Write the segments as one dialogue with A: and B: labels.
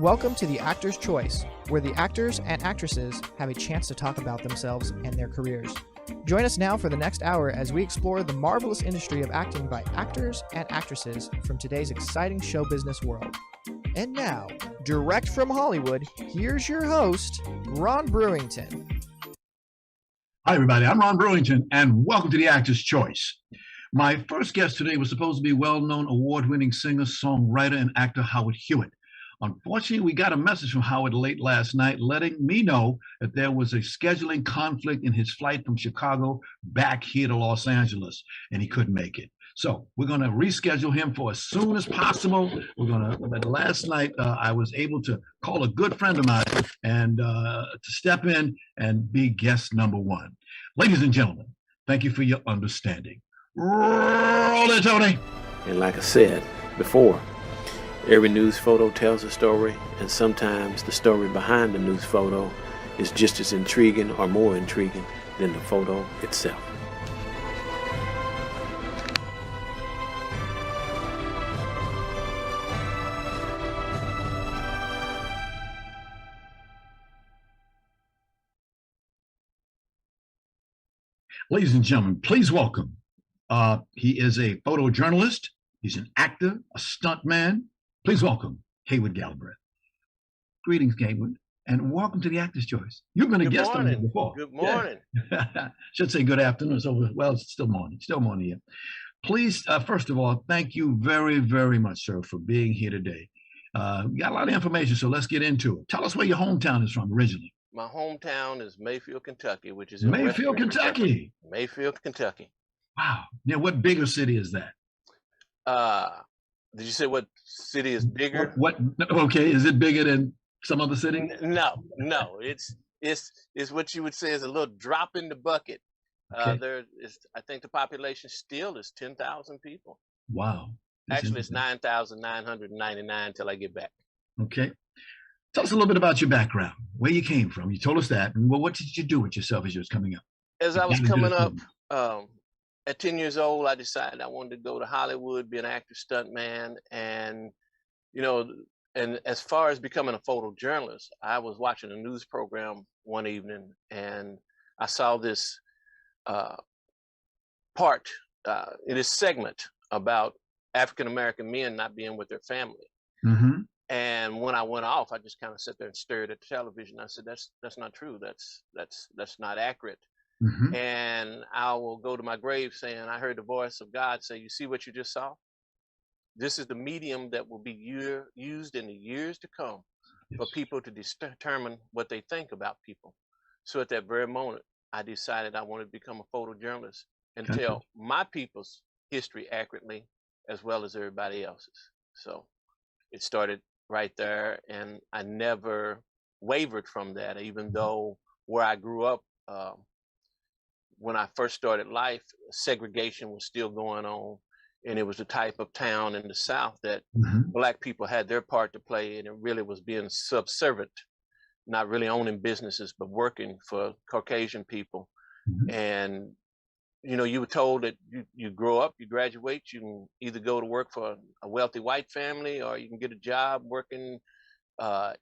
A: Welcome to The Actor's Choice, where the actors and actresses have a chance to talk about themselves and their careers. Join us now for the next hour as we explore the marvelous industry of acting by actors and actresses from today's exciting show business world. And now, direct from Hollywood, here's your host, Ron Brewington.
B: Hi, everybody. I'm Ron Brewington, and welcome to The Actor's Choice. My first guest today was supposed to be well-known award-winning singer, songwriter, and actor Howard Hewitt. Unfortunately, we got a message from Howard late last night letting me know that there was a scheduling conflict in his flight from Chicago back here to Los Angeles, and he couldn't make it. So we're going to reschedule him for as soon as possible. But last night, I was able to call a good friend of mine and to step in and be guest number one. Ladies and gentlemen, thank you for your understanding. Roll it, Tony.
C: And like I said before, every news photo tells a story, and sometimes the story behind the news photo is just as intriguing or more intriguing than the photo itself.
B: Ladies and gentlemen, please welcome. He is a photojournalist. He's an actor, a stuntman. Please welcome Haywood Galbreath. Greetings, Haywood, and welcome to The Actor's Choice. You've been a guest on here before.
C: Good morning.
B: Yeah. Should say good afternoon. Well, it's still morning. Still morning here. Please, first of all, thank you very, very much, sir, for being here today. We got a lot of information, so let's get into it. Tell us where your hometown is from originally.
C: My hometown is Mayfield, Kentucky, which is
B: Mayfield, Kentucky.
C: Mayfield, Kentucky.
B: Wow. Now, what bigger city is that?
C: Did you say what city is bigger?
B: What? Okay, is it bigger than some other city?
C: No. It's what you would say is a little drop in the bucket. Okay. I think the population still is 10,000 people.
B: Wow.
C: Actually, it's 9,999 until I get back.
B: Okay. Tell us a little bit about your background, where you came from. You told us that. And what did you do with yourself as you was coming up?
C: As I was coming up, at 10 years old, I decided I wanted to go to Hollywood, be an actor, stuntman. And, and as far as becoming a photojournalist, I was watching a news program one evening and I saw this this segment about African-American men not being with their family.
B: Mm-hmm.
C: And when I went off, I just kind of sat there and stared at the television. I said, that's not true. That's not accurate.
B: Mm-hmm.
C: And I will go to my grave saying, I heard the voice of God say, you see what you just saw? This is the medium that will be used in the years to come for people to determine what they think about people. So at that very moment, I decided I wanted to become a photojournalist and tell my people's history accurately as well as everybody else's. So it started right there, and I never wavered from that, even though where I grew up, when I first started life, segregation was still going on, and it was the type of town in the South that Black people had their part to play, and it really was being subservient, not really owning businesses, but working for Caucasian people. And, you were told that you grow up, you graduate, you can either go to work for a wealthy white family or you can get a job working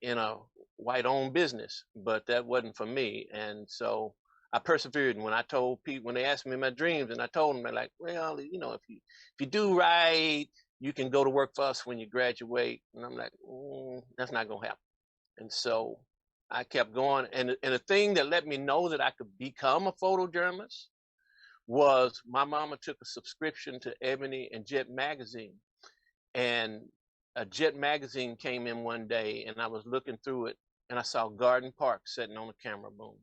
C: in a white-owned business, but that wasn't for me. And so I persevered. And when I told people, when they asked me my dreams, and I told them, they're like, well, if you do right, you can go to work for us when you graduate. And I'm like, that's not going to happen. And so I kept going. And the thing that let me know that I could become a photojournalist was my mama took a subscription to Ebony and Jet magazine. And a Jet magazine came in one day, and I was looking through it, and I saw Garden Park sitting on a camera boom.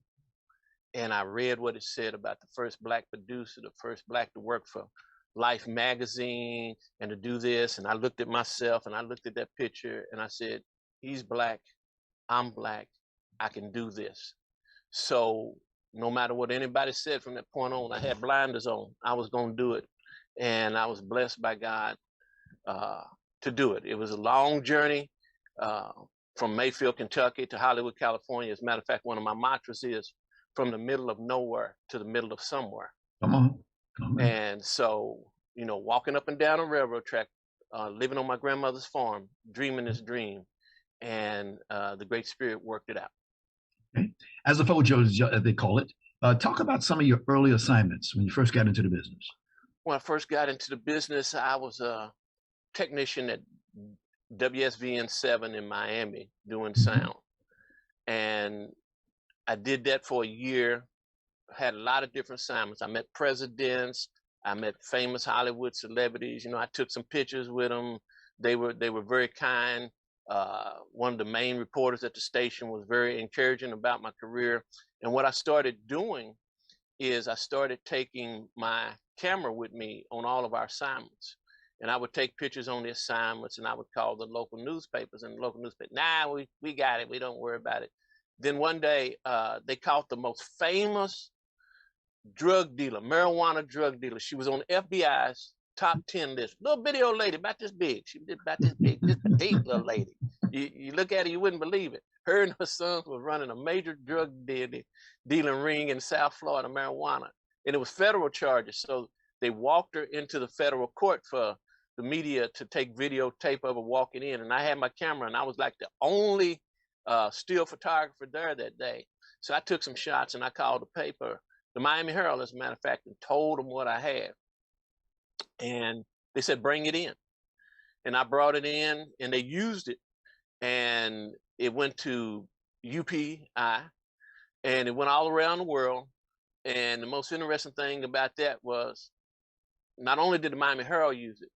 C: And I read what it said about the first Black producer, the first Black to work for Life magazine and to do this. And I looked at myself and I looked at that picture and I said, he's Black, I'm Black, I can do this. So no matter what anybody said from that point on, I had blinders on. I was going to do it. And I was blessed by God to do it. It was a long journey from Mayfield, Kentucky to Hollywood, California. As a matter of fact, one of my mantras is, from the middle of nowhere to the middle of somewhere.
B: Come on.
C: And so, walking up and down a railroad track, living on my grandmother's farm, dreaming this dream, and the Great Spirit worked it out.
B: Okay. As a photo, as they call it, talk about some of your early assignments when you first got into the business.
C: When I first got into the business, I was a technician at WSVN 7 in Miami doing sound. And I did that for a year, had a lot of different assignments. I met presidents, I met famous Hollywood celebrities. You know, I took some pictures with them. They were very kind. One of the main reporters at the station was very encouraging about my career. And what I started doing is I started taking my camera with me on all of our assignments. And I would take pictures on the assignments, and I would call the local newspapers, and the local newspaper, nah, we got it. We don't worry about it. Then one day, they caught the most famous drug dealer, marijuana drug dealer. She was on the FBI's top 10 list. Little bitty old lady, about this big. She was about this big, this petite little lady. You look at her, you wouldn't believe it. Her and her sons were running a major drug dealing ring in South Florida, marijuana. And it was federal charges. So they walked her into the federal court for the media to take videotape of her walking in. And I had my camera, and I was like the only still photographer there that day. So I took some shots, and I called the paper, the Miami Herald, as a matter of fact, and told them what I had. And they said, bring it in. And I brought it in, and they used it. And it went to UPI, and it went all around the world. And the most interesting thing about that was not only did the Miami Herald use it,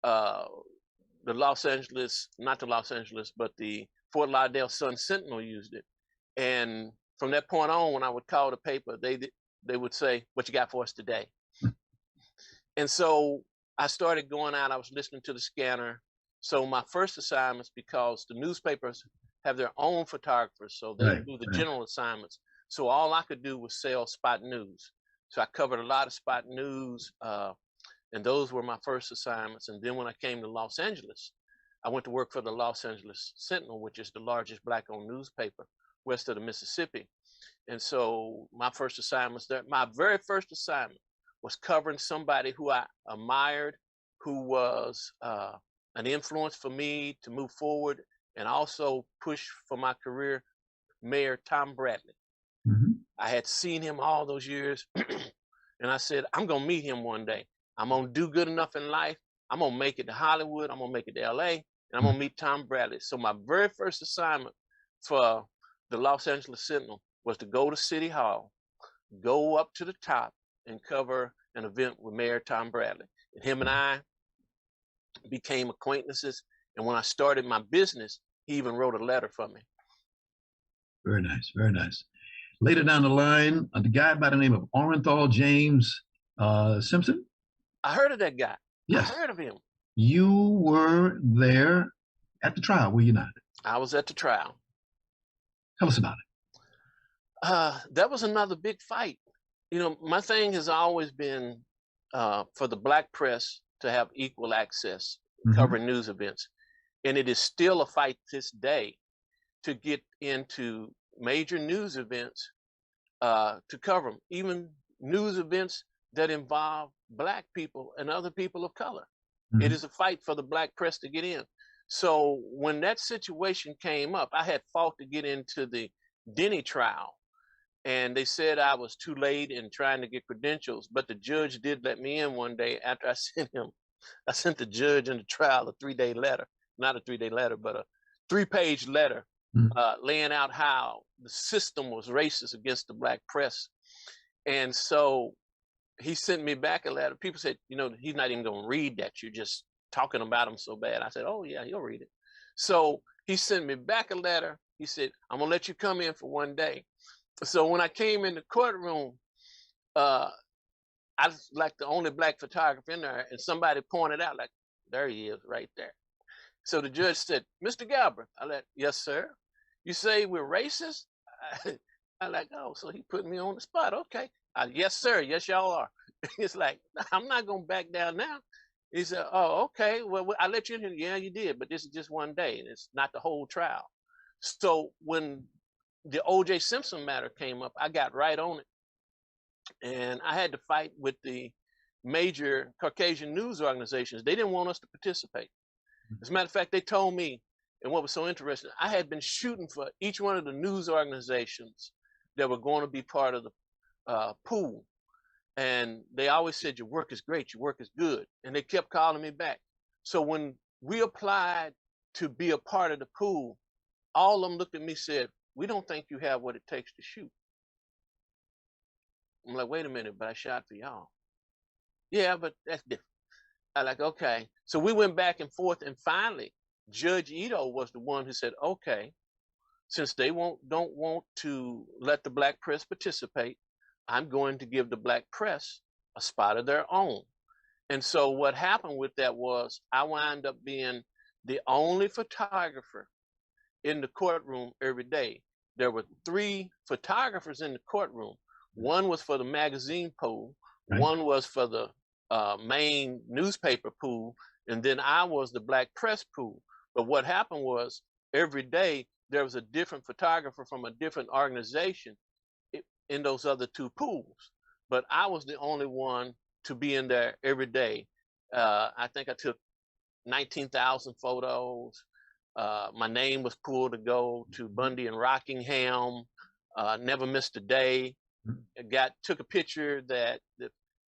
C: the Los Angeles, not the Los Angeles, but the Fort Lauderdale Sun Sentinel used it. And from that point on, when I would call the paper, they would say, what you got for us today? And so I started going out, I was listening to the scanner. So my first assignments, because the newspapers have their own photographers, so they do the general assignments. So all I could do was sell spot news. So I covered a lot of spot news, and those were my first assignments. And then when I came to Los Angeles, I went to work for the Los Angeles Sentinel, which is the largest Black-owned newspaper west of the Mississippi. And so my first assignments there, my very first assignment was covering somebody who I admired, who was an influence for me to move forward and also push for my career, Mayor Tom Bradley. I had seen him all those years, and I said, I'm going to meet him one day. I'm going to do good enough in life. I'm going to make it to Hollywood. I'm going to make it to LA, and I'm going to meet Tom Bradley. So my very first assignment for the Los Angeles Sentinel was to go to City Hall, go up to the top, and cover an event with Mayor Tom Bradley. And him and I became acquaintances. And when I started my business, he even wrote a letter for me.
B: Very nice, very nice. Later down the line, the guy by the name of Orenthal James Simpson.
C: I heard of that guy.
B: Yes.
C: I heard of him.
B: You were there at the trial, were you not?
C: I was at the trial.
B: Tell us about it.
C: That was another big fight. You know, my thing has always been for the Black press to have equal access covering news events. And it is still a fight this day to get into major news events to cover them, even news events that involve Black people and other people of color. It is a fight for the Black press to get in. So when that situation came up, I had fought to get into the Denny trial, and they said I was too late in trying to get credentials, but the judge did let me in one day after I sent the judge in the trial a 3-day letter, not a 3-day letter, but a 3-page letter laying out how the system was racist against the Black press. And so he sent me back a letter. People said, you know, he's not even going to read that. You're just talking about him so bad. I said, oh, yeah, he'll read it. So he sent me back a letter. He said, I'm going to let you come in for one day. So when I came in the courtroom, I was like the only Black photographer in there, and somebody pointed out, like, there he is right there. So the judge said, Mr. Galbreath. I like, yes, sir. You say we're racist? I like, oh, so he put me on the spot. Okay. Yes, sir. Yes, y'all are. It's like, I'm not going to back down now. He said, oh, okay. Well, I let you in here. Yeah, you did. But this is just one day. And it's not the whole trial. So when the O.J. Simpson matter came up, I got right on it. And I had to fight with the major Caucasian news organizations. They didn't want us to participate. As a matter of fact, they told me, And what was so interesting, I had been shooting for each one of the news organizations that were going to be part of the pool. And they always said, your work is great, your work is good. And they kept calling me back. So when we applied to be a part of the pool, all of them looked at me and said, we don't think you have what it takes to shoot. I'm like, wait a minute, but I shot for y'all. Yeah, but that's different. I like, okay. So we went back and forth, and finally, Judge Ito was the one who said, okay, since they don't want to let the Black press participate, I'm going to give the Black press a spot of their own. And so what happened with that was I wound up being the only photographer in the courtroom every day. There were 3 photographers in the courtroom. One was for the magazine pool, right. One was for the main newspaper pool, and then I was the Black press pool. But what happened was every day there was a different photographer from a different organization in those other 2 pools. But I was the only one to be in there every day. I think I took 19,000 photos. My name was pulled to go to Bundy and Rockingham. Never missed a day. Took a picture that,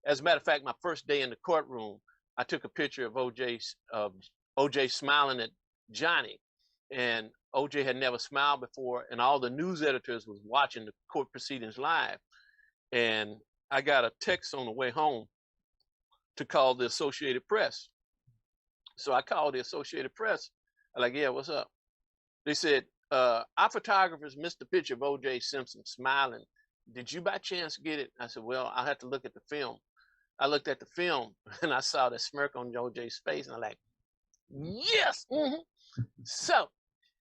C: as a matter of fact, my first day in the courtroom, I took a picture of OJ smiling at Johnny, and OJ had never smiled before, and all the news editors was watching the court proceedings live. And I got a text on the way home to call the Associated Press. So I called the Associated Press. I'm like, yeah, what's up? They said, our photographers missed a picture of OJ Simpson smiling. Did you by chance get it? I said, well, I'll have to look at the film. I looked at the film and I saw the smirk on OJ's face, and I'm like, yes. Mm-hmm. So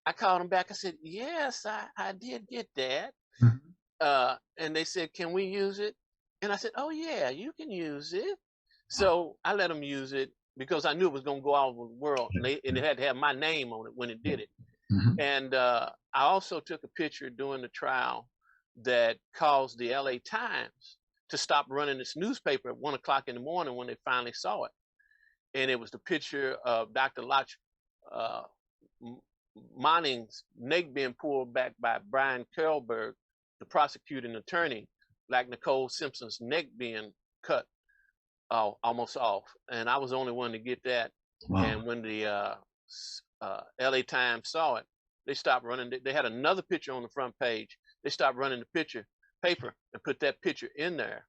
C: I called him back. I said, yes, I did get that. Mm-hmm. And they said, can we use it? And I said, oh yeah, you can use it. So I let them use it because I knew it was going to go all over the world, and it had to have my name on it when it did it. Mm-hmm. And I also took a picture during the trial that caused the LA Times to stop running its newspaper at 1 o'clock in the morning when they finally saw it. And it was the picture of Dr. Lach Manning's neck being pulled back by Brian Kelberg, the prosecuting attorney, like Nicole Simpson's neck being cut almost off. And I was the only one to get that. Wow. And when the LA Times saw it, they stopped running. They had another picture on the front page. They stopped running the paper and put that picture in there.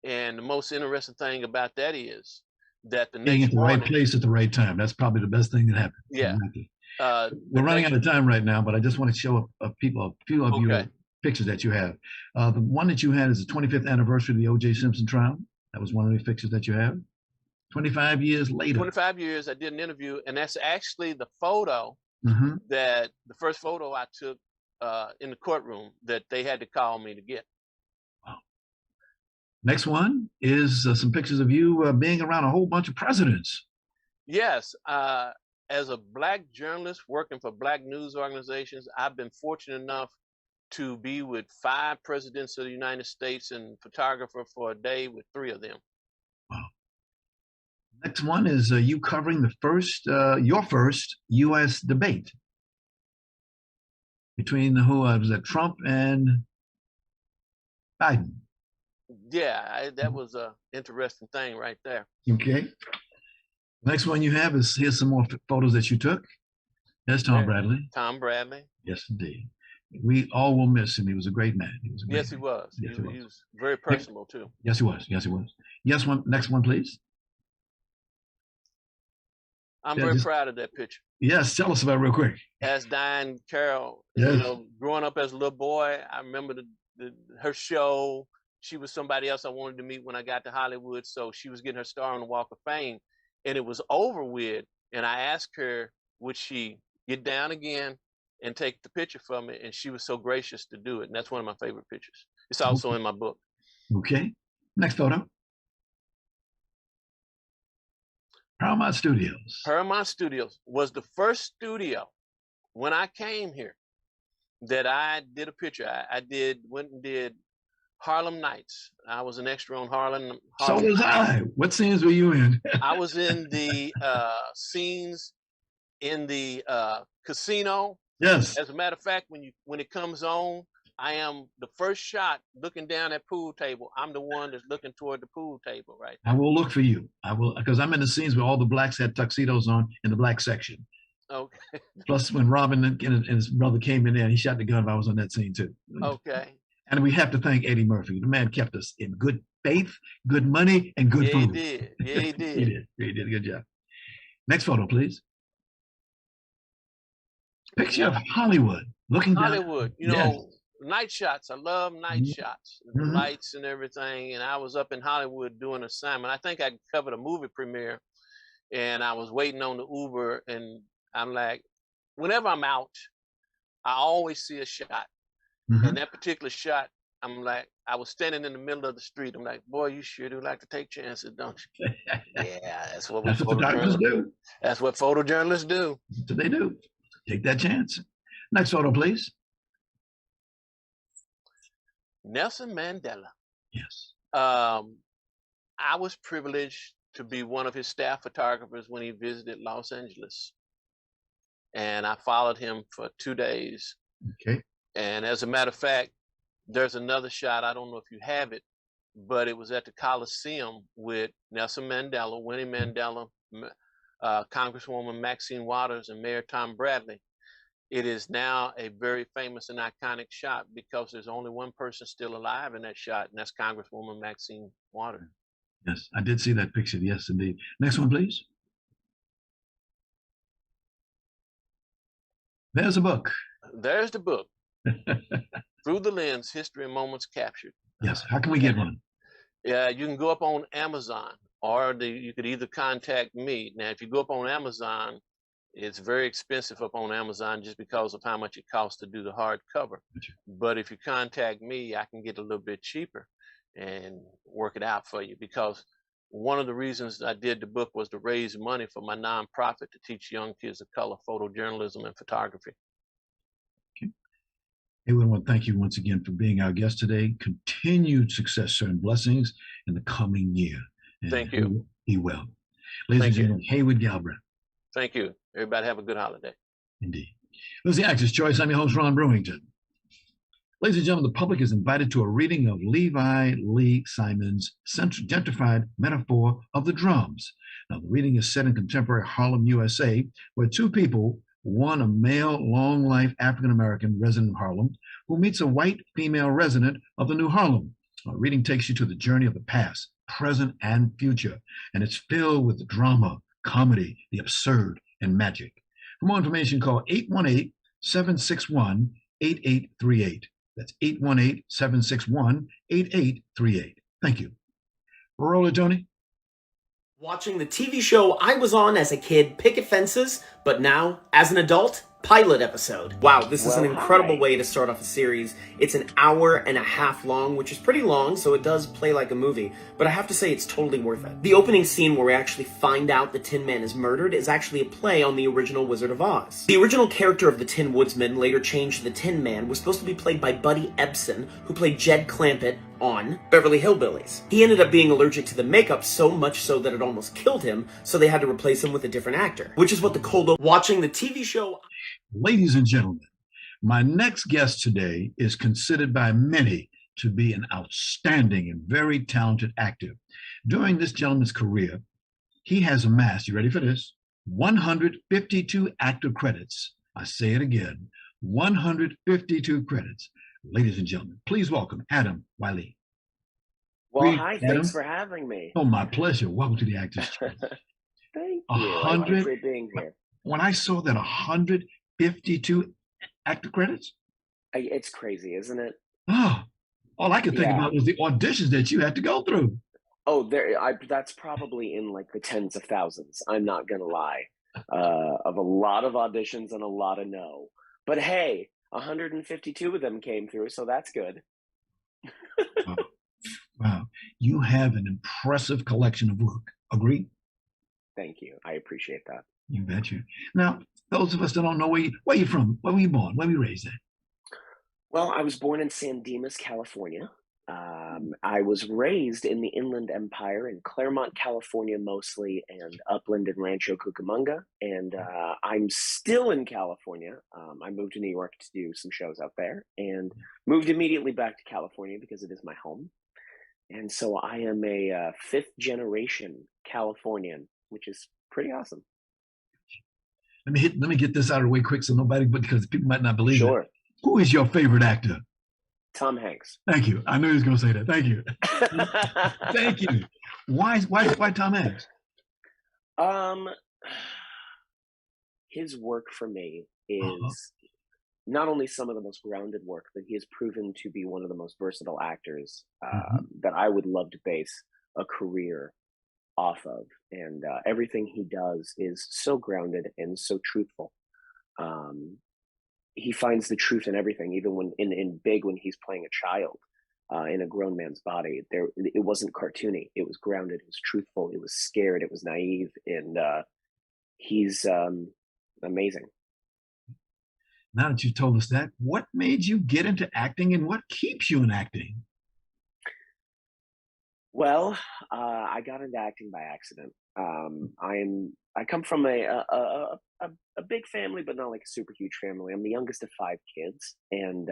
C: And the most interesting thing about that is that the
B: being
C: next
B: at the right place at the right time. That's probably the best thing that happened.
C: Yeah.
B: We're running out of time right now, but I just want to show a few of your pictures that you have. The one that you had is the 25th anniversary of the O.J. Simpson trial. That was one of the pictures that you have. 25 years later.
C: 25 years, I did an interview, and that's actually the photo the first photo I took in the courtroom that they had to call me to get.
B: Wow. Next one is some pictures of you being around a whole bunch of presidents.
C: Yes. As a Black journalist working for Black news organizations, I've been fortunate enough to be with 5 presidents of the United States and photographer for a day with 3 of them.
B: Wow. Next one is you covering the your first U.S. debate between was it Trump and Biden?
C: Yeah, that was an interesting thing right there.
B: Okay. Next one you have is, here's some more photos that you took. There's Tom Bradley.
C: Tom Bradley.
B: Yes, indeed. We all will miss him. He was a great man.
C: Yes, he was. He was very personable too.
B: Yes, he was. Yes, he was. Yes, next one, please.
C: I'm very proud of that picture.
B: Yes, tell us about it real quick.
C: As Diane Carroll,
B: yes.
C: Growing up as a little boy, I remember her show. She was somebody else I wanted to meet when I got to Hollywood, so she was getting her star on the Walk of Fame, and it was over with. And I asked her, would she get down again and take the picture for me? And she was so gracious to do it. And that's one of my favorite pictures. It's also in my book.
B: Okay. Next photo. Paramount Studios.
C: Paramount Studios was the first studio when I came here that I did a picture. I went and did Harlem Nights. I was an extra on Harlem.
B: So was I. What scenes were you in?
C: I was in the scenes in the casino.
B: Yes.
C: As a matter of fact, when it comes on, I am the first shot looking down at pool table. I'm the one that's looking toward the pool table, right?
B: I will look for you. I will, because I'm in the scenes where all the blacks had tuxedos on in the black section.
C: Okay.
B: Plus, when Robin and his brother came in there and he shot the gun, I was on that scene too.
C: Okay.
B: And we have to thank Eddie Murphy. The man kept us in good faith, good money, and good food.
C: He did. Yeah, he did.
B: He did a good job. Next photo, please. Picture of Hollywood. Looking down.
C: Hollywood, you know, night shots. I love night shots, the lights and everything. And I was up in Hollywood doing an assignment. I think I covered a movie premiere, and I was waiting on the Uber. And I'm like, whenever I'm out, I always see a shot. And that particular shot, I'm like, I was standing in the middle of the street. I'm like, boy, you sure do like to take chances, don't you? Yeah, that's what photojournalists
B: do.
C: That's what photojournalists do.
B: That's what they do. Take that chance. Next photo, please.
C: Nelson Mandela.
B: Yes.
C: I was privileged to be one of his staff photographers when he visited Los Angeles. And I followed him for 2 days.
B: Okay.
C: And as a matter of fact, there's another shot. I don't know if you have it, but it was at the Coliseum with Nelson Mandela, Winnie Mandela, Congresswoman Maxine Waters, and Mayor Tom Bradley. It is now a very famous and iconic shot because there's only one person still alive in that shot, and that's Congresswoman Maxine Waters.
B: Yes, I did see that picture. Yes, indeed. Next one, please. There's a book.
C: There's the book. Through the Lens, History and Moments Captured.
B: Yes. How can we get one?
C: Yeah, you can go up on Amazon, or you could either contact me. Now, if you go up on Amazon, it's very expensive up on Amazon just because of how much it costs to do the hardcover. But if you contact me, I can get a little bit cheaper and work it out for you, because one of the reasons I did the book was to raise money for my nonprofit to teach young kids of color photojournalism and photography.
B: Okay. Hey, we want to thank you once again for being our guest today. Continued success, sir, and blessings in the coming year. And
C: thank you.
B: Be well. Ladies and gentlemen, Haywood Galbreath.
C: Thank you. Everybody have a good holiday.
B: Indeed. This is the Actor's Choice. I'm your host, Ron Brewington. Ladies and gentlemen, the public is invited to a reading of Levi Lee Simon's gentrified metaphor of the drums. Now, the reading is set in contemporary Harlem, USA, where two people, one a male, long-life African-American resident of Harlem, who meets a white female resident of the New Harlem. The reading takes you to the journey of the past, present, and future, and it's filled with the drama, comedy, the absurd, and magic. For more information, call 818-761-8838. That's 818-761-8838. Thank you. Roll it, Tony.
D: Watching the TV show I was on as a kid, Picket Fences, but now, as an adult, pilot episode. Wow, this is an incredible way to start off a series. It's an hour and a half long, which is pretty long, so it does play like a movie, but I have to say it's totally worth it. The opening scene where we actually find out the Tin Man is murdered is actually a play on the original Wizard of Oz. The original character of the Tin Woodsman, later changed to the Tin Man, was supposed to be played by Buddy Ebsen, who played Jed Clampett on Beverly Hillbillies. He ended up being allergic to the makeup so much so that it almost killed him, so they had to replace him with a different actor, which is what the cold open. Watching the TV show.
B: Ladies and gentlemen, my next guest today is considered by many to be an outstanding and very talented actor. During this gentleman's career, he has amassed, you ready for this, 152 actor credits. I say it again, 152 credits. Ladies and gentlemen, please welcome Adam Wylie.
E: Well, hi, thanks for having me.
B: Oh, my pleasure. Welcome to the Actor's Choice.
E: Thank you. I appreciate being here.
B: When I saw that 152 actor credits,
E: it's crazy, isn't it?
B: Oh, all I could think about was the auditions that you had to go through.
E: Oh, that's probably in like the tens of thousands. I'm not gonna lie, of a lot of auditions and a lot of no. But hey, 152 of them came through, so that's good.
B: Wow, you have an impressive collection of work. Agree?
E: Thank you. I appreciate that.
B: You betcha. Now, those of us that don't know where you're from, where were you born, where were you raised at?
E: Well, I was born in San Dimas, California. I was raised in the Inland Empire in Claremont, California, mostly, and Upland and Rancho Cucamonga. And I'm still in California. I moved to New York to do some shows out there and moved immediately back to California because it is my home. And so I am a fifth generation Californian, which is pretty awesome.
B: Let me get this out of the way quick so nobody, because people might not believe
E: Sure.
B: it. Who is your favorite actor?
E: Tom Hanks.
B: Thank you. I knew he was going to say that. Thank you. Thank you. Why Tom Hanks?
E: His work for me is not only some of the most grounded work, but he has proven to be one of the most versatile actors that I would love to base a career off of. And everything he does is so grounded and so truthful. He finds the truth in everything, even when in Big, when he's playing a child in a grown man's body. It wasn't cartoony. It was grounded. It was truthful. It was scared. It was naive. And he's amazing.
B: Now that you've told us that, what made you get into acting and what keeps you in acting?
E: Well, I got into acting by accident. I come from a big family, but not like a super huge family. I'm the youngest of 5 kids, and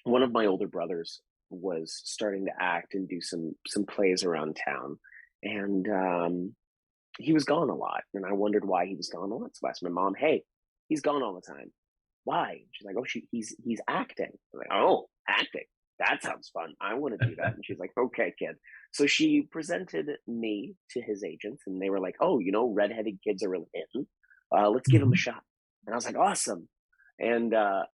E: one of my older brothers was starting to act and do some plays around town, and he was gone a lot, and I wondered why he was gone a lot. So I asked my mom, "Hey, he's gone all the time. Why?" She's like, "Oh, he's acting." I'm like, "Oh, acting. That sounds fun. I want to do that." And she's like, "Okay, kid." So she presented me to his agents, and they were like, "Oh, redheaded kids are really in. Let's give him a shot." And I was like, "Awesome." And I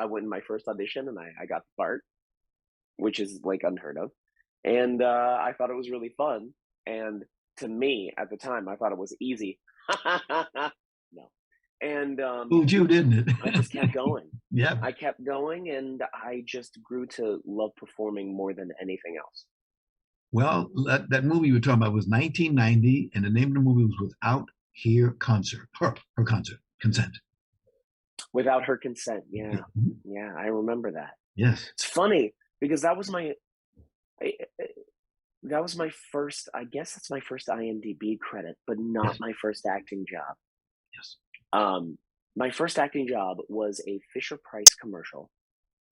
E: went in my first audition, and I got the part, which is like unheard of. And I thought it was really fun. And to me, at the time, I thought it was easy. No. And
B: Fooled you, didn't it?
E: I just kept going.
B: Yeah.
E: I kept going, and I just grew to love performing more than anything else.
B: Well, that movie you were talking about was 1990, and the name of the movie was Without Her Concert. Her concert. Consent.
E: Without Her Consent. Yeah. Yeah, I remember that.
B: Yes.
E: It's funny because that was my first, I guess that's my first IMDb credit, but not my first acting job.
B: Yes.
E: My first acting job was a Fisher-Price commercial,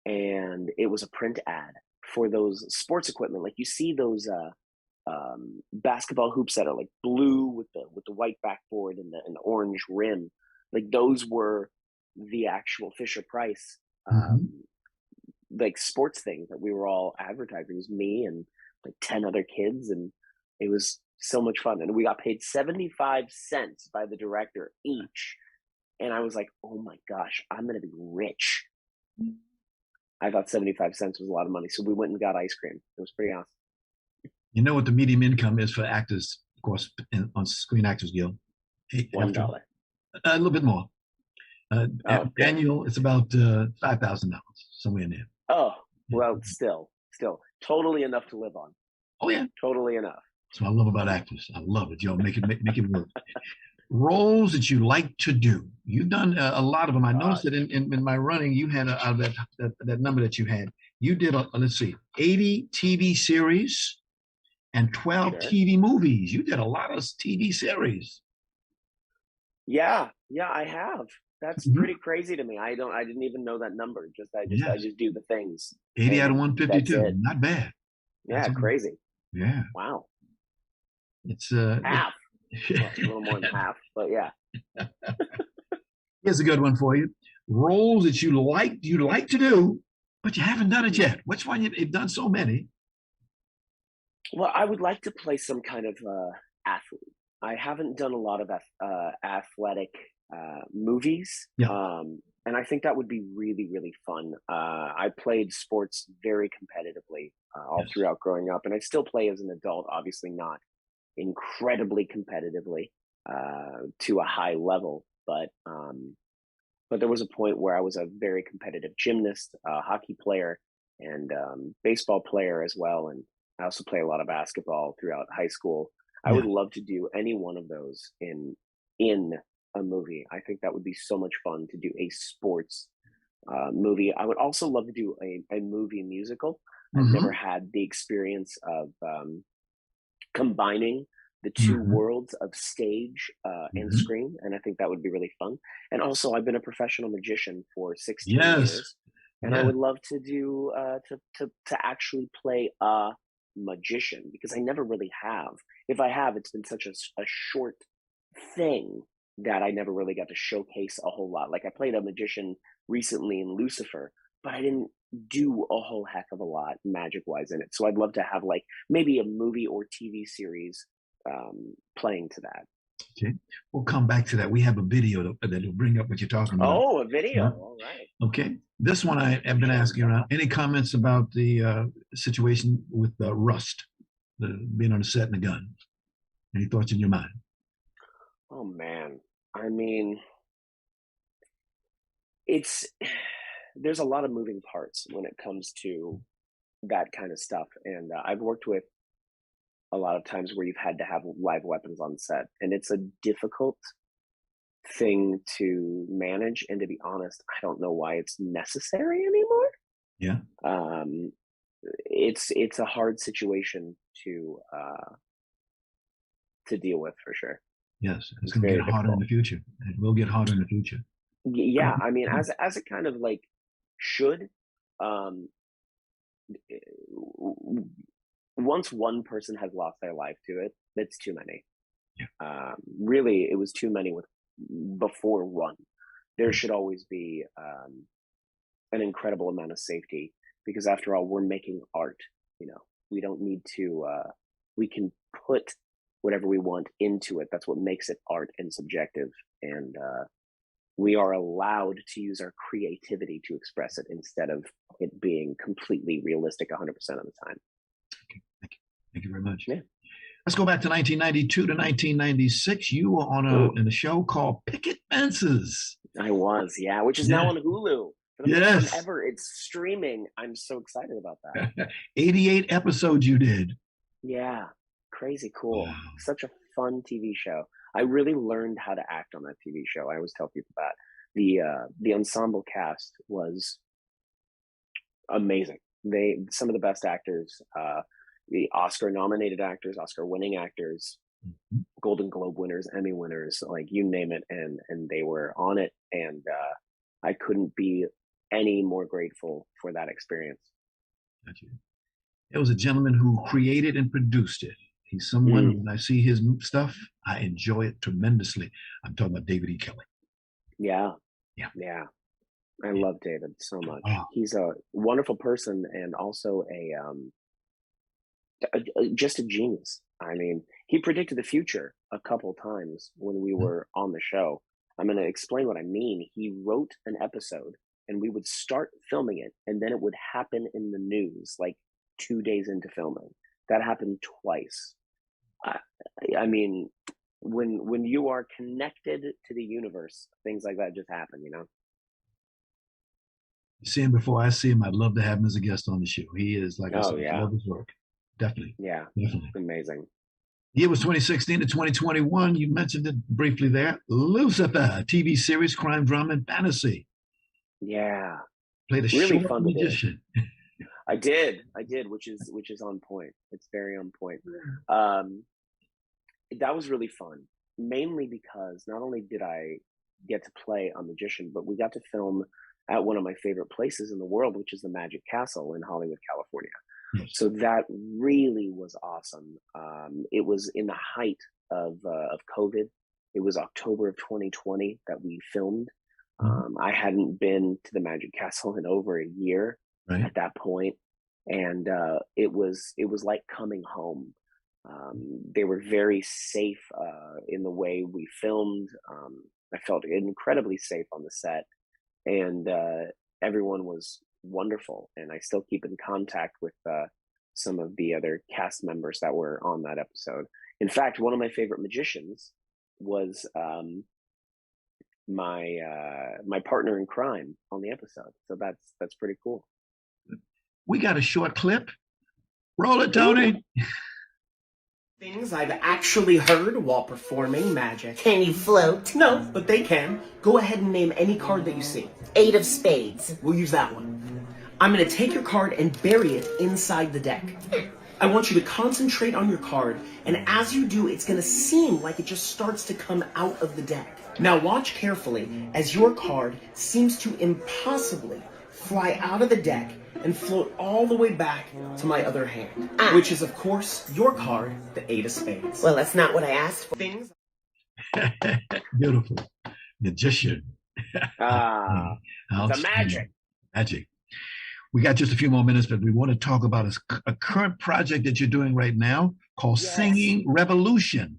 E: and it was a print ad for those sports equipment. Like you see those basketball hoops that are like blue with the white backboard and the orange rim. Like those were the actual Fisher-Price like sports things that we were all advertising. It was me and like 10 other kids, and it was so much fun. And we got paid 75 cents by the director each. And I was like, "Oh my gosh, I'm going to be rich." I thought 75 cents was a lot of money. So we went and got ice cream. It was pretty awesome.
B: You know what the median income is for actors, of course, on Screen Actors Guild?
E: $1.
B: A little bit more.
E: Okay.
B: Annual, it's about $5,000, somewhere in there.
E: Oh, well, still totally enough to live on.
B: Oh, yeah.
E: Totally enough.
B: That's what I love about actors. I love it, make it work. Roles that you like to do. You've done a lot of them. I noticed that in my running, you had out of that number that you had, you did, let's see, 80 TV series and 12 TV movies. You did a lot of TV series.
E: Yeah, I have. That's pretty crazy to me. I didn't even know that number. I just do the things.
B: 80 out of 152. Not bad.
E: Yeah, that's crazy.
B: Yeah.
E: Wow.
B: It's
E: half. Well, a little more than half, but yeah.
B: Here's a good one for you. Roles that you'd like to do, but you haven't done it yet. Which one? You've done so many.
E: Well, I would like to play some kind of athlete. I haven't done a lot of athletic movies.
B: Yeah.
E: And I think that would be really, really fun. I played sports very competitively all throughout growing up, and I still play as an adult, obviously not incredibly competitively to a high level, but there was a point where I was a very competitive gymnast, hockey player, and baseball player as well, and I also play a lot of basketball throughout high school. I would love to do any one of those in a movie. I think that would be so much fun to do a sports movie. I would also love to do a movie musical. I've
B: Mhm.
E: never had the experience of combining the two
B: Mhm.
E: worlds of stage and
B: Mhm.
E: screen, and I think that would be really fun. And also, I've been a professional magician for 16
B: Yes.
E: years, and I
B: Yeah.
E: would love to do to actually play a magician, because I never really have. If I have, it's been such a short thing that I never really got to showcase a whole lot. Like, I played a magician recently in Lucifer, but I didn't do a whole heck of a lot magic wise in it. So I'd love to have like maybe a movie or TV series playing to that.
B: Okay. We'll come back to that. We have a video that'll bring up what you're talking about.
E: Oh, a video.
B: Yeah.
E: All right.
B: Okay. This one I have been asking around. Any comments about the situation with Rust, being on the set and the gun? Any thoughts in your mind?
E: Oh man. I mean, there's a lot of moving parts when it comes to that kind of stuff. And I've worked with a lot of times where you've had to have live weapons on set, and it's a difficult thing to manage. And to be honest, I don't know why it's necessary anymore.
B: Yeah.
E: It's a hard situation to deal with, for sure.
B: Yes. It's going to get harder in the future. It will get harder in the future.
E: Yeah, I mean, as it kind of like should. Once one person has lost their life to it, that's too many.
B: Yeah.
E: Really, it was too many before one. There should always be an incredible amount of safety, because after all, we're making art. We don't need to. We can put whatever we want into it. That's what makes it art and subjective. And we are allowed to use our creativity to express it, instead of it being completely realistic 100% of the time.
B: Thank you very much.
E: Yeah.
B: Let's go back to 1992 to 1996. You were on in a show called Picket Fences.
E: I was, yeah, which is now on Hulu. For the first time ever, it's streaming. I'm so excited about that.
B: 88 episodes you did.
E: Yeah, crazy cool.
B: Wow.
E: Such a fun TV show. I really learned how to act on that TV show. I always tell people that. The ensemble cast was amazing. Some of the best actors, the Oscar-nominated actors, Oscar-winning actors, Golden Globe winners, Emmy winners, like you name it, and they were on it, and I couldn't be any more grateful for that experience.
B: Gotcha. It was a gentleman who created and produced it. He's someone, when I see his stuff, I enjoy it tremendously. I'm talking about David E. Kelly.
E: Yeah. I love David so much. Oh. He's a wonderful person, and also just a genius. I mean, he predicted the future a couple times when we were on the show. I'm going to explain what I mean. He wrote an episode, and we would start filming it, and then it would happen in the news like 2 days into filming. That happened twice. I mean, when you are connected to the universe, things like that just happen,
B: See him before I see him. I'd love to have him as a guest on the show. He is, like I said, I love his work. Definitely.
E: Yeah.
B: Definitely.
E: Amazing.
B: The year was 2016 to 2021. You mentioned it briefly there. Lucifer, TV series, crime, drama, and fantasy.
E: Yeah.
B: Played a
E: really
B: short
E: fun
B: magician.
E: I did, which is on point. It's very on point. That was really fun, mainly because not only did I get to play a magician, but we got to film at one of my favorite places in the world, which is the Magic Castle in Hollywood, California.
B: Yes.
E: So that really was awesome. It was in the height of COVID. It was October of 2020 that we filmed. I hadn't been to the Magic Castle in over a year at that point, and it was like coming home. They were very safe in the way we filmed. I felt incredibly safe on the set, and everyone was wonderful. And I still keep in contact with some of the other cast members that were on that episode. In fact, one of my favorite magicians was my partner in crime on the episode. So that's pretty cool.
B: We got a short clip. Roll it, Tony.
D: Things I've actually heard while performing magic.
F: Can you float?
D: No, but they can. Go ahead and name any card that you see.
F: 8 of spades.
D: We'll use that one. I'm going to take your card and bury it inside the deck. I want you to concentrate on your card, and as you do, it's going to seem like it just starts to come out of the deck. Now watch carefully as your card seems to impossibly fly out of the deck and float all the way back to my other hand, which is, of course, your card, the 8 of spades.
F: Well, that's not what I asked for.
D: Things.
B: Beautiful. Magician.
E: It's a magic.
B: Magic. We got just a few more minutes, but we want to talk about a current project that you're doing right now called Singing Revolution.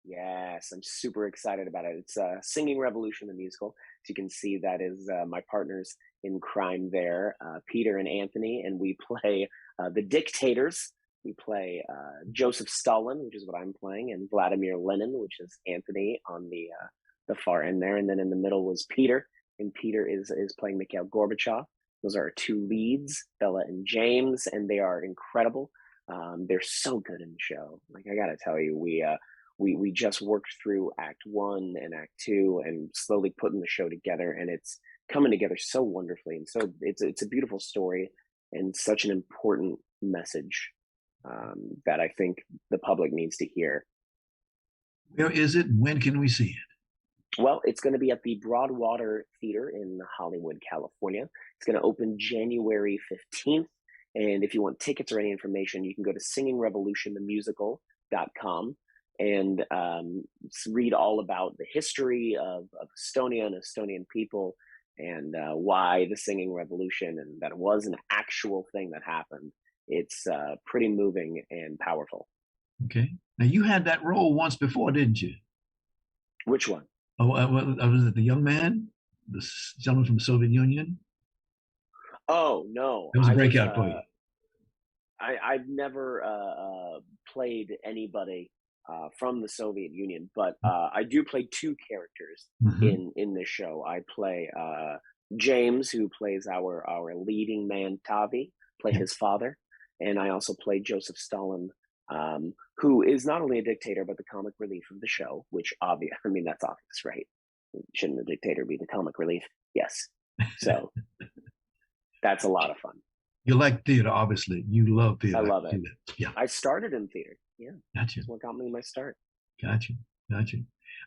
E: Yes, I'm super excited about it. It's Singing Revolution, the musical. As you can see, that is my partners in crime there, Peter and Anthony, and we play the dictators. We play Joseph Stalin, which is what I'm playing, and Vladimir Lenin, which is Anthony on the far end there. And then in the middle was Peter, and Peter is playing Mikhail Gorbachev. Those are our 2 leads, Bella and James, and they are incredible. They're so good in the show. Like, I gotta tell you, we just worked through Act 1 and Act 2 and slowly putting the show together, and it's coming together so wonderfully. And so it's a beautiful story and such an important message that I think the public needs to hear.
B: Where is it? When can we see it?
E: Well, it's going to be at the Broadwater Theater in Hollywood, California. It's going to open January 15th. And if you want tickets or any information, you can go to singingrevolutionthemusical.com and read all about the history of Estonia and Estonian people and why the Singing Revolution, and that it was an actual thing that happened. It's pretty moving and powerful.
B: Okay. Now, you had that role once before, didn't you?
E: Which one?
B: Oh, was it the young man, the gentleman from the Soviet Union?
E: Oh, no.
B: It was a breakout for you.
E: I've never played anybody from the Soviet Union, but I do play 2 characters in this show. I play James, who plays our leading man, Tavi, play his father, and I also play Joseph Stalin, who is not only a dictator, but the comic relief of the show, which that's obvious, right? Shouldn't the dictator be the comic relief? Yes. So that's a lot of fun.
B: You like theater, obviously. You love theater.
E: I love it.
B: Yeah.
E: I started in theater. Yeah.
B: Gotcha.
E: That's what got me my start.
B: Gotcha.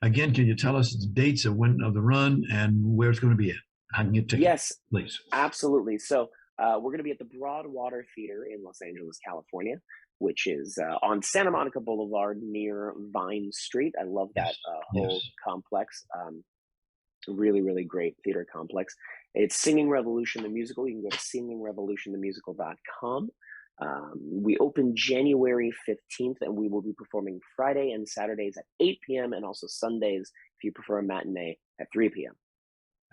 B: Again, can you tell us the dates of the run and where it's going to be at? I can get tickets. Yes, please.
E: Absolutely. So we're going to be at the Broadwater Theater in Los Angeles, California, which is on Santa Monica Boulevard near Vine Street. I love that whole complex. Really, really great theater complex. It's Singing Revolution, the musical. You can go to singingrevolutionthemusical.com. We open January 15th, and we will be performing Friday and Saturdays at 8 p.m. and also Sundays, if you prefer a matinee, at 3 p.m.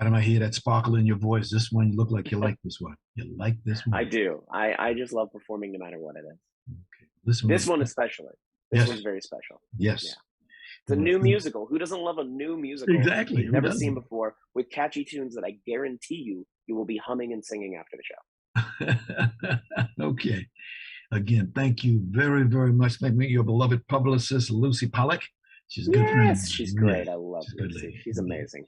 B: Adam, I hear that sparkle in your voice. This one, you look like you like this one. You like this one?
E: I do. I just love performing no matter what it is.
B: Okay.
E: This one especially. This one's very special.
B: Yes.
E: Yeah. It's a new musical. Who doesn't love a new musical?
B: Exactly.
E: You've never seen before, with catchy tunes that I guarantee you will be humming and singing after the show.
B: Okay. Again, thank you very, very much. Thank you, your beloved publicist, Lucy Pollock. She's a good friend.
E: Yes, she's great. I love Lucy. She's amazing.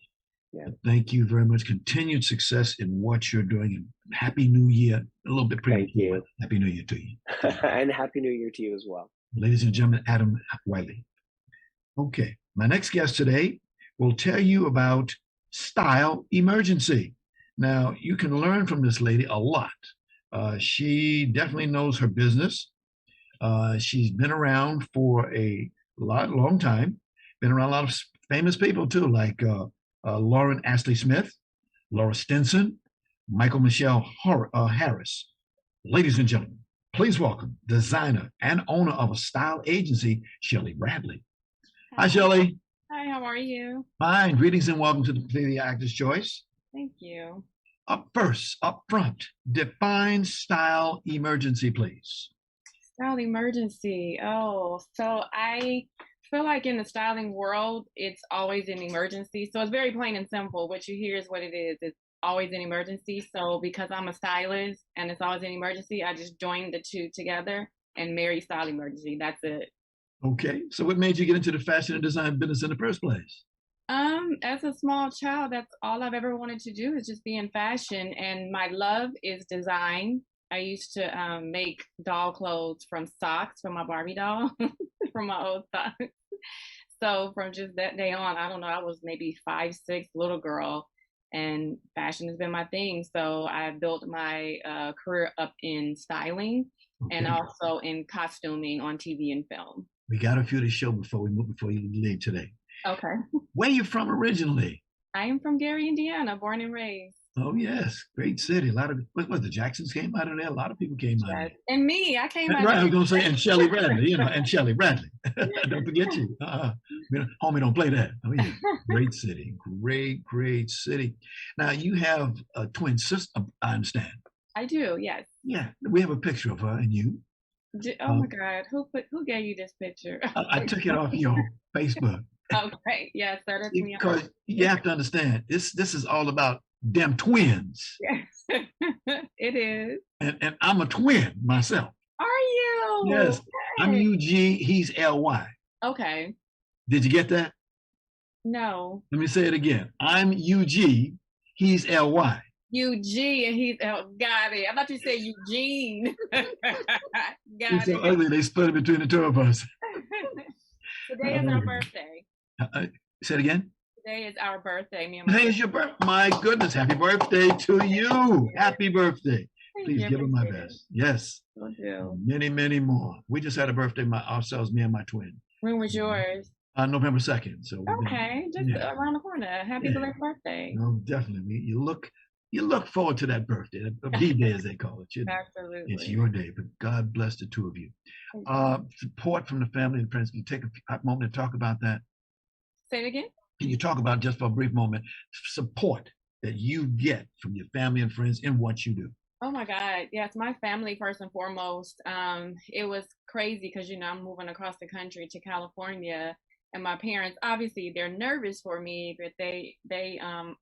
E: Yeah.
B: Thank you very much. Continued success in what you're doing. And Happy New Year. A little bit premature.
E: Thank you.
B: Happy New Year to you.
E: And Happy New Year to you as well.
B: Ladies and gentlemen, Adam Wylie. Okay. My next guest today will tell you about Style Emergency. Now, you can learn from this lady a lot. She definitely knows her business. She's been around for a long time. Been around a lot of famous people too, like Lauren Ashley Smith, Laura Stinson, Michael Michelle Harris. Ladies and gentlemen, please welcome designer and owner of a style agency, Shelly Bradley. Hi, Shelly.
G: Hi, how are you?
B: Fine. Greetings and welcome to the Actor's Choice.
G: Thank you.
B: Up front, define style emergency, please.
G: Style emergency. Oh, so I feel like in the styling world, it's always an emergency. So it's very plain and simple. What you hear is what it is. It's always an emergency. So because I'm a stylist and it's always an emergency, I just joined the two together and married style emergency. That's it.
B: Okay. So what made you get into the fashion and design business in the first place?
G: As a small child, that's all I've ever wanted to do is just be in fashion, and my love is design. I used to make doll clothes from socks from my Barbie doll, from my old socks. So from just that day on, I don't know, I was maybe 5, 6, little girl, and fashion has been my thing. So I built my career up in styling and
B: Okay.
G: also in costuming on TV and film.
B: We got a few to show before you leave today.
G: Okay.
B: Where are you from originally?
G: I am from Gary, Indiana, born and raised.
B: Oh yes, great city. A lot of what the Jacksons came out of there. A lot of people came out of
G: Yes.
B: there.
G: And me, I came out
B: Right, I
G: of
B: was gonna say, and Shelly Bradley, and Shelly Bradley. Don't forget you. Homie, don't play that. Oh yeah, great city, great city. Now you have a twin sister. I understand.
G: I do, yes.
B: Yeah, we have a picture of her and you.
G: Oh my God, who gave you this picture?
B: I took it off your Facebook.
G: Okay, yes, sir, that's me.
B: Because you have to understand, this is all about them twins.
G: Yes, it is.
B: And I'm a twin myself.
G: Are you?
B: Yes, I'm UG, he's LY.
G: Okay.
B: Did you get that?
G: No.
B: Let me say it again. I'm UG, he's LY.
G: UG and he's got it. I thought you said Eugene.
B: He's so ugly, they split it between the two of us.
G: Today is our birthday.
B: Say it again.
G: Today is our birthday. Me and my
B: Today is your birthday. My goodness, happy birthday to you. Happy birthday. Please give him my best. Yes.
G: Will do.
B: Many more. We just had a birthday ourselves, me and my twin.
G: When was yours?
B: November 2nd. So
G: Okay, just around the corner. Happy belated birthday.
B: No, definitely. You look forward to that birthday, a B-day as they call it.
G: Absolutely.
B: It's your day, but God bless the two of you. Support from the family and friends. Can you take a moment to talk about that?
G: Say it again.
B: Can you talk about, just for a brief moment, support that you get from your family and friends in what you do?
G: Oh my God. Yes, my family first and foremost. It was crazy because I'm moving across the country to California, and my parents, obviously they're nervous for me, but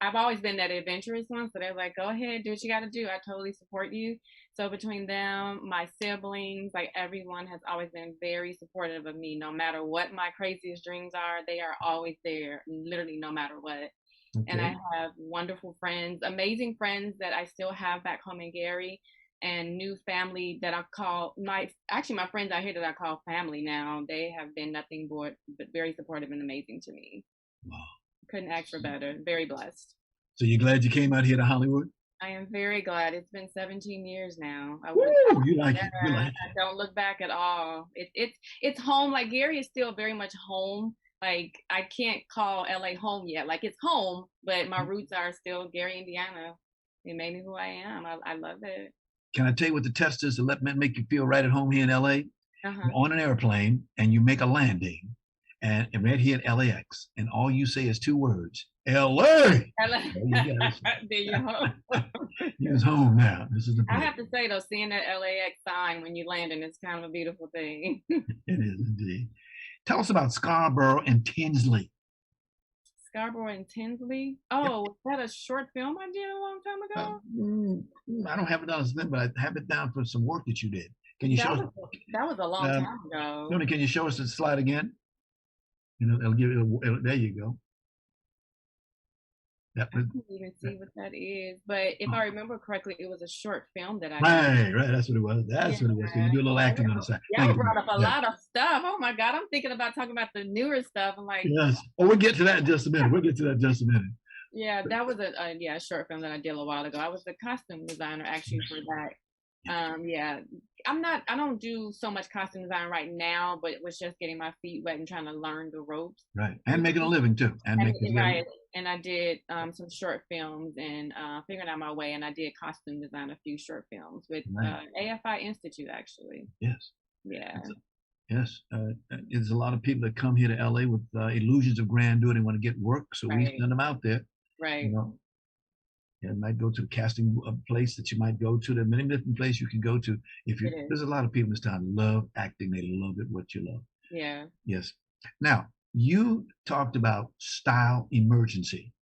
G: I've always been that adventurous one. So they're like, go ahead, do what you got to do. I totally support you. So between them, my siblings, like everyone has always been very supportive of me. No matter what my craziest dreams are, they are always there, literally no matter what. Okay. And I have wonderful friends, amazing friends that I still have back home in Gary, and new family that I call my friends out here that I call family now. They have been nothing but very supportive and amazing to me.
B: Wow.
G: Couldn't ask for better. Very blessed.
B: So you're glad you came out here to Hollywood?
G: I am very glad. It's been 17 years now.
B: You like it.
G: I don't look back at all. It's home. Like Gary is still very much home. Like I can't call LA home yet. Like it's home, but my roots are still Gary, Indiana. It made me who I am. I love it.
B: Can I tell you what the test is to make you feel right at home here in LA? You're on an airplane and you make a landing and right here in LAX, and all you say is 2 words, LA. There
G: you're home.
B: You're home now. This is the place.
G: I have to say though, seeing that LAX sign when you landing is kind of a beautiful thing.
B: It is indeed. Tell us about Scarborough and Tinsley.
G: Scarborough and Tinsley? Oh, was that a short film I did a long time ago?
B: I don't have it down as then, but I have it down for some work that you did. Can you show us?
G: That was a long time ago.
B: Tony, can you show us the slide again? It'll give you. There you go.
G: I can't even see what that is, but if I remember correctly, it was a short film that I
B: did. Right. That's what it was. That's what it was. So you do a little acting on the side.
G: Y'all brought up a lot of stuff. Oh my God, I'm thinking about talking about the newer stuff. I'm like,
B: yes. Well, we'll get to that in just a minute.
G: Yeah, that was a short film that I did a while ago. I was the costume designer actually for that. I don't do so much costume design right now, but it was just getting my feet wet and trying to learn the ropes.
B: Right, and making a living too.
G: Right, and I did some short films and figuring out my way, and I did costume design a few short films with AFI Institute actually.
B: Yes.
G: Yeah.
B: Yes, there's a lot of people that come here to LA with illusions of grandeur. They want to get work, so we send them out there.
G: Right.
B: You might go to the casting place that you might go to. There are many different places you can go to. There's a lot of people in this town who love acting. They love it, what you love.
G: Yeah.
B: Yes. Now, you talked about style emergency.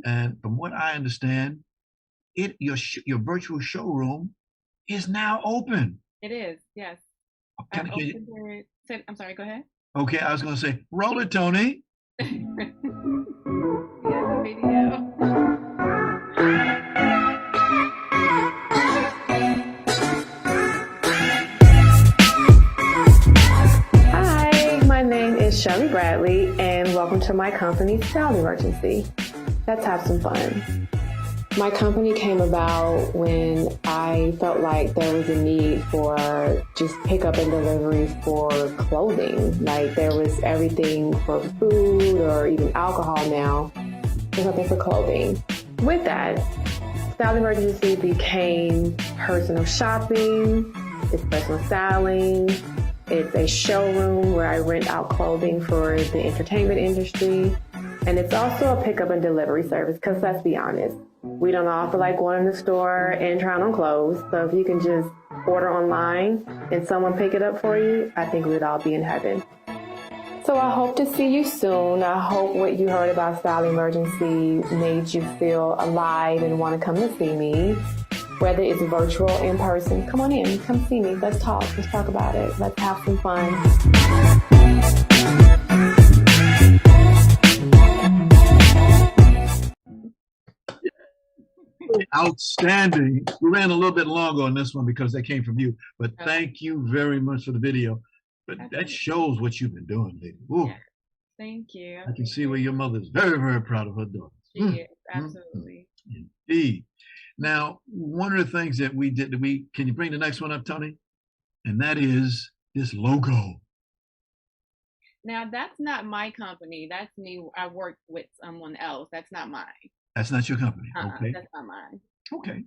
B: And from what I understand, your virtual showroom is now open.
G: It is, yes. I'm sorry, go ahead.
B: Okay, I was going to say, roll it, Tony.
G: video.
F: Hi, my name is Shelly Bradley, and welcome to my company, Style Emergency. Let's have some fun. My company came about when I felt like there was a need for just pickup and delivery for clothing. Like there was everything for food or even alcohol now. There's nothing for clothing. With that, Style Emergency became personal shopping, it's personal styling, it's a showroom where I rent out clothing for the entertainment industry. And it's also a pickup and delivery service because let's be honest, we don't all feel like going in the store and trying on clothes. So if you can just order online and someone pick it up for you, I think we'd all be in heaven. So I hope to see you soon. I hope what you heard about Style Emergency made you feel alive and want to come to see me. Whether it's virtual, in person, come on in, come see me. Let's talk about it. Let's have some fun.
B: Outstanding. We ran a little bit longer on this one because they came from you, but thank you very much for the video. But that shows what you've been doing, lady. Ooh,
G: Yeah. Thank you.
B: I can see where your mother is very, very proud of her daughter.
G: She is, absolutely.
B: Indeed. Now, one of the things that we did, can you bring the next one up, Tony? And that is this logo.
G: Now, that's not my company. That's me. I work with someone else. That's not mine.
B: That's not your company. Okay.
G: That's not mine.
B: Okay.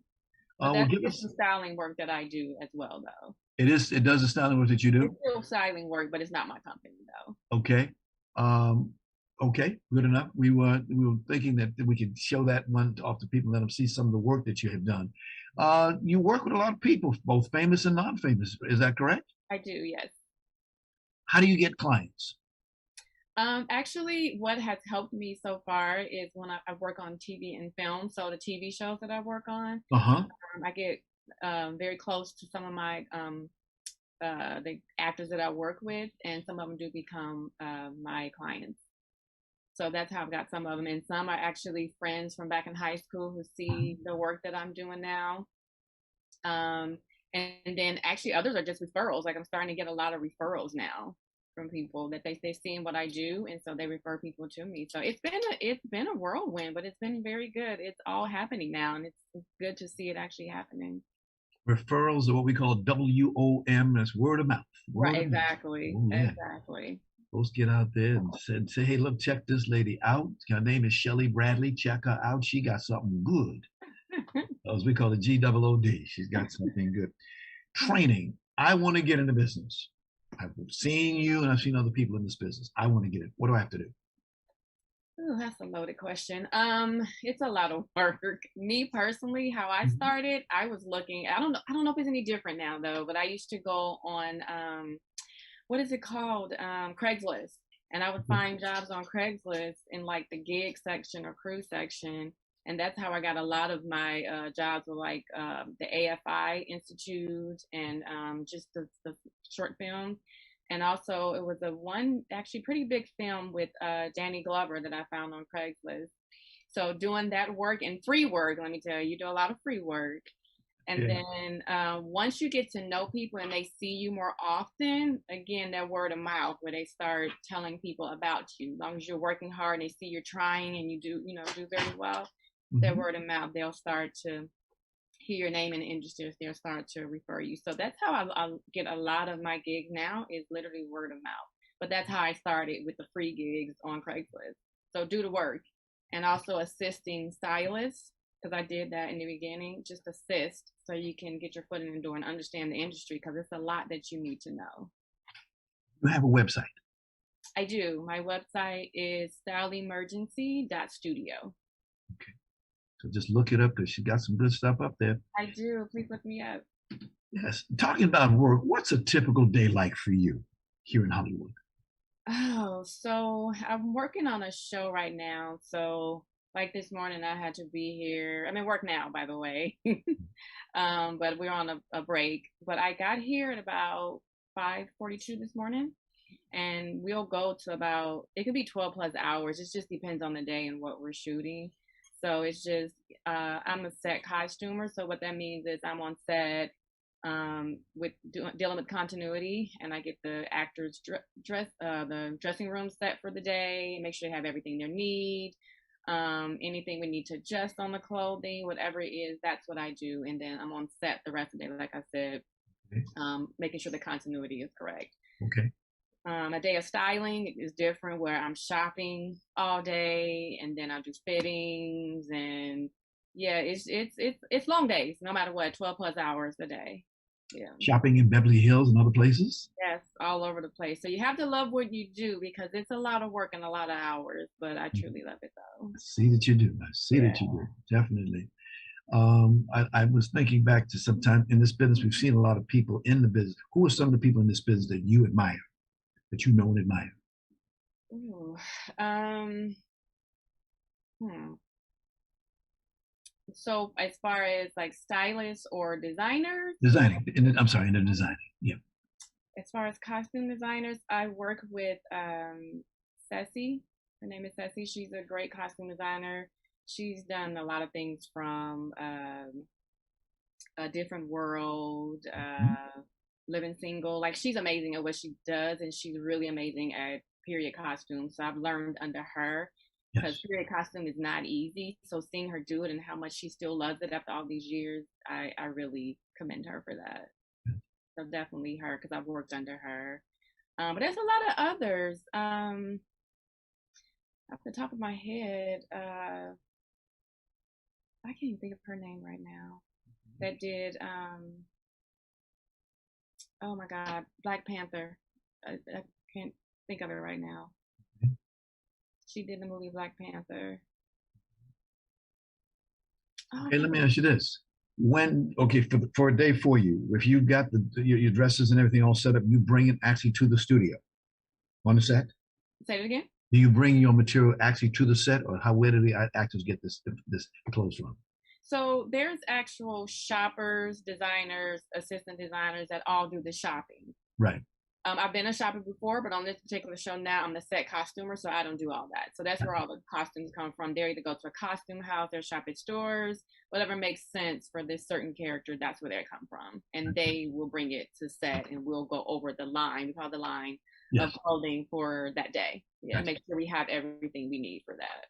G: But
B: Well,
G: that's the styling work that I do as well, though.
B: It does the styling work that you do?
G: It's still styling work, but it's not my company, though.
B: Okay. Okay, good enough. We were thinking that we could show that one off to people, let them see some of the work that you have done. You work with a lot of people, both famous and non-famous. Is that correct?
G: I do, yes.
B: How do you get clients?
G: Actually, what has helped me so far is when I work on TV and film. So the TV shows that I work on, I get very close to some of my the actors that I work with, and some of them do become my clients. So that's how I've got some of them, and some are actually friends from back in high school who see the work that I'm doing now. And then actually others are just referrals. Like I'm starting to get a lot of referrals now from people that they're seeing what I do, and so they refer people to me. So it's been a whirlwind, but it's been very good. It's all happening now, and it's good to see it actually happening.
B: Referrals are what we call WOM. That's word of mouth.
G: Right, exactly.
B: Oh, yeah.
G: Exactly.
B: Folks get out there and say, hey, look, check this lady out. Her name is Shelly Bradley. Check her out. She got something good. As we call it GOOD. She's got something good. Training. I want to get into business. I've seen you and I've seen other people in this business. I want to get it. What do I have to do?
G: Oh, that's a loaded question. It's a lot of work. Me personally, how I started, I was looking, I don't know if it's any different now though, but I used to go on what is it called? Craigslist. And I would find jobs on Craigslist in like the gig section or crew section. And that's how I got a lot of my jobs with like the AFI Institute and just the short film. And also it was one actually pretty big film with Danny Glover that I found on Craigslist. So doing that work and free work, let me tell you, you do a lot of free work. And then once you get to know people and they see you more often, again, that word of mouth where they start telling people about you. As long as you're working hard and they see you're trying and you do very well, that word of mouth, they'll start to hear your name in the industry. They'll start to refer you. So that's how I get a lot of my gigs now is literally word of mouth. But that's how I started with the free gigs on Craigslist. So do the work and also assisting stylists. Because I did that in the beginning, just assist so you can get your foot in the door and understand the industry because it's a lot that you need to know.
B: You have a website?
G: I do. My website is styleemergency.studio.
B: Okay. So just look it up because she got some good stuff up there.
G: I do. Please look me up.
B: Yes. Talking about work, what's a typical day like for you here in Hollywood?
G: Oh, so I'm working on a show right now. So like this morning, I had to be here. I'm at work now, by the way, but we're on a break. But I got here at about 5:42 this morning, and we'll go to about, it could be 12 plus hours. It just depends on the day and what we're shooting. So it's just, I'm a set costumer. So what that means is I'm on set dealing with continuity, and I get the actors the dressing room set for the day, make sure they have everything they need. Anything we need to adjust on the clothing, whatever it is, that's what I do. And then I'm on set the rest of the day, like I said, making sure the continuity is correct.
B: Okay.
G: A day of styling is different, where I'm shopping all day, and then I do fittings, and yeah, it's long days, no matter what, 12 plus hours a day. Yeah.
B: Shopping in Beverly Hills and other places?
G: Yes, all over the place. So you have to love what you do, because it's a lot of work and a lot of hours, but I truly love it though.
B: I see that you do. I see that you do. Definitely. I was thinking back to some time in this business, we've seen a lot of people in the business. Who are some of the people in this business that you admire, that you know and admire?
G: Ooh, So as far as like stylists or designers?
B: Designing. I'm sorry, in the designing. Yeah.
G: As far as costume designers, I work with Ceci. Her name is Ceci. She's a great costume designer. She's done a lot of things from A Different World, Living Single. Like, she's amazing at what she does, and she's really amazing at period costumes. So I've learned under her, because period costume is not easy. So seeing her do it and how much she still loves it after all these years, I really commend her for that. So definitely her, because I've worked under her. But there's a lot of others. Off the top of my head, I can't even think of her name right now. That did, oh my God, Black Panther. I can't think of it right now. She did the movie Black Panther.
B: Okay, let me ask you this. For a day for you, if you got your dresses and everything all set up, you bring it actually to the studio on the set?
G: Say it again?
B: Do you bring your material actually to the set, or where do the actors get this clothes from?
G: So there's actual shoppers, designers, assistant designers that all do the shopping.
B: Right.
G: I've been a shopper before, but on this particular show now, I'm the set costumer, so I don't do all that. So that's where all the costumes come from. They either go to a costume house, or shop at stores, whatever makes sense for this certain character, that's where they come from. And they will bring it to set, and we'll go over the line, we call the line of clothing for that day. Yeah, make sure we have everything we need for that.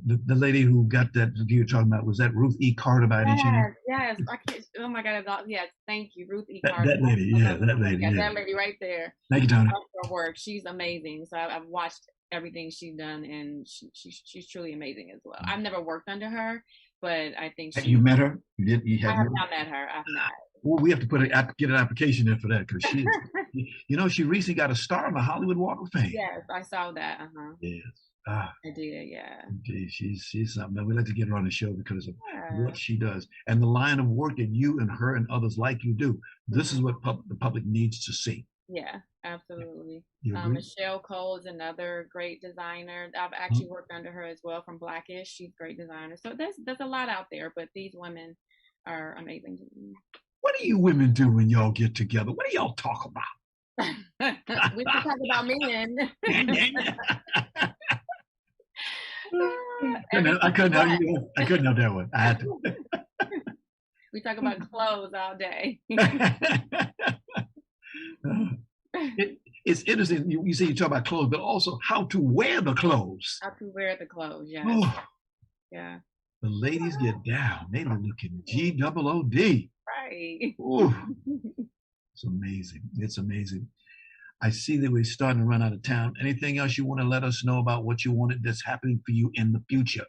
B: The lady who got that you were talking about, was that Ruth E. Carter by any chance?
G: Yes. I can't, oh my God. Yes, thank you, Ruth E. Carter.
B: That lady, that lady.
G: Yeah, that lady right there.
B: Thank you, Tony.
G: Her work, she's amazing. So I've watched everything she's done, and she's truly amazing as well. I've never worked under her, but I think
B: you met her? You did?
G: I have not met her. I've not.
B: Well, we have to get an application in for that, because she, she recently got a star on the Hollywood Walk of Fame.
G: Yes, I saw that.
B: Yes.
G: I did, yeah.
B: Okay, she's something. We like to get her on the show because of what she does and the line of work that you and her and others like you do. This is what the public needs to see.
G: Yeah, absolutely. Michelle Cole is another great designer. I've actually worked under her as well, from Blackish. She's a great designer. So there's a lot out there, but these women are amazing to me.
B: What do you women do when y'all get together? What do y'all talk about?
G: We can talk about men.
B: I couldn't have that one. I had to.
G: We talk about clothes all day.
B: It's interesting. You say you talk about clothes, but also how to wear the clothes.
G: How to wear the clothes, yeah.
B: Oh,
G: yeah.
B: The ladies get down. They look looking GOOD.
G: Right.
B: Ooh. It's amazing. It's amazing. I see that we're starting to run out of time. Anything else you want to let us know about what you wanted that's happening for you in the future?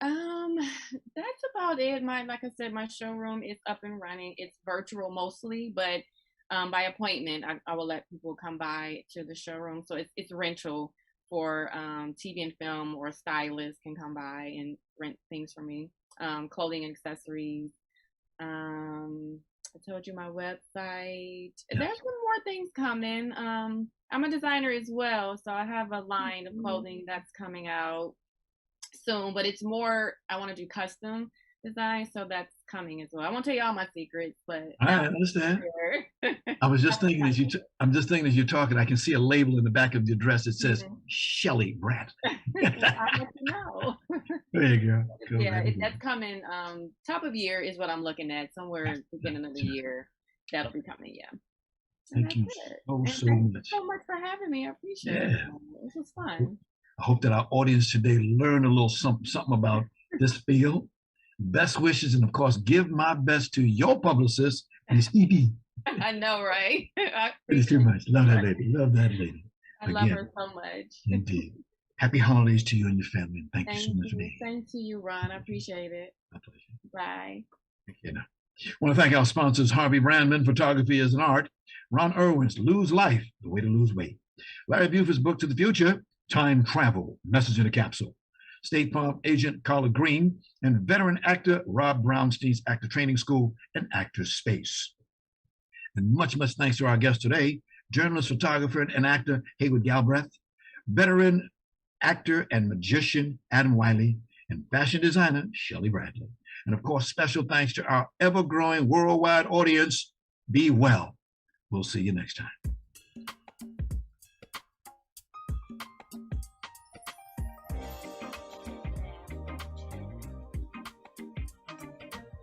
G: That's about it. Like I said, my showroom is up and running. It's virtual mostly, but by appointment, I will let people come by to the showroom. So it's rental for TV and film, or stylists can come by and rent things from me. Clothing and accessories. I told you my website. Yes. There's some more things coming. I'm a designer as well, so I have a line of clothing that's coming out soon, but it's more, I want to do custom. design, so that's coming as well. I won't tell you all my secrets, but
B: I understand.
G: sure.
B: I was just thinking I'm just thinking as you're talking, I can see a label in the back of your dress that says Shelly Bradley.
G: I'll let you know.
B: There you go. Cool.
G: Yeah, that's coming. Top of year is what I'm looking at. Somewhere beginning of the year, that'll be coming. Yeah.
B: Thank you so
G: thank
B: much.
G: you so much for having me. I appreciate it. This was fun.
B: I hope that our audience today learned a little something about this field. Best wishes, and of course, give my best to your publicist, Miss E.B.
G: I know, right?
B: It's too much. Love that lady. Love that lady.
G: I love her so much.
B: Indeed. Happy holidays to you and your family. And thank you so much for being here.
G: Same to you, Ron. I appreciate it.
B: My pleasure.
G: Bye.
B: Okay, now. I want to thank our sponsors, Harvey Brandman, Photography is an Art, Ron Irwin's Lose Life, The Way to Lose Weight, Larry Buford's book To the Future, Time Travel, Message in a Capsule, State Farm agent Carla Green, and veteran actor Rob Brownstein's Actor Training School and Actors Space. And much, much thanks to our guest today, journalist, photographer, and actor Haywood Galbreath, veteran actor and magician Adam Wylie, and fashion designer Shelly Bradley. And of course, special thanks to our ever-growing worldwide audience. Be well. We'll see you next time.